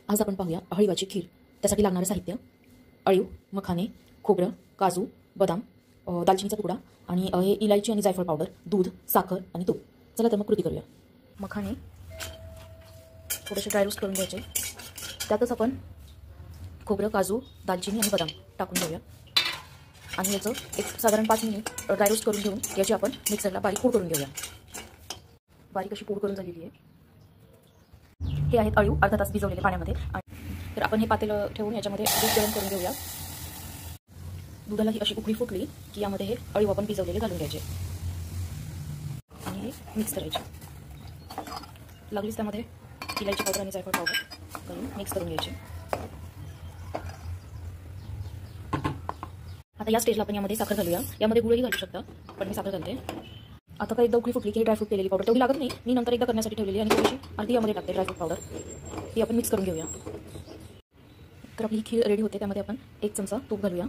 आज आपण पाहूया हळीवाची खीर. त्यासाठी लागणारे साहित्य: अळीव, मखाने, खोबरं, काजू, बदाम, दालचिनीचा तुकडा आणि हे इलायची आणि जायफळ पावडर, दूध, साखर आणि तूप. चला तर मग कृती करूया. मखाने थोडेसे ड्राय रोस्ट करून घ्यायचे. त्यातच आपण खोबरं, काजू, दालचिनी आणि बदाम टाकून घेऊया आणि याचं एक साधारण 5 मिनिट ड्राय रोस्ट करून घेऊन याची आपण मिक्सरला बारीक पूड करून घेऊया. बारीक अशी पूड करून झालेली आहे. हे आहेत अळीव अर्धा तास भिजवलेले पाण्यामध्ये. तर आपण हे पातेलं ठेवून याच्यामध्ये दूध गरम करून घेऊया. दुधाला ही अशी उकळी फुटली की यामध्ये हे अळीव आपण भिजवलेले घालून घ्यायचे आणि हे मिक्स करायचे. लागलीच त्यामध्ये इलायची पावडर आणि जायफळ पावडर घालून मिक्स करून घ्यायचे. आता या स्टेजला आपण यामध्ये साखर घालूया. यामध्ये गुळही घालू शकता, पण मी साखर घालते. आता काही एकदा उकळी फुटली की ड्रायफ्रूट केलेली पावडर तेवढी लागत नाही, मी नंतर एकदा करण्यासाठी ठेवलेली आणि थोडीशी अर्धी यामध्ये टाकते ड्रायफ्रूट पावडर. ती आपण मिक्स करून घेऊया. तर आपली ही खीर रेडी होते. त्यामध्ये आपण 1 चमचा तूप घालूया.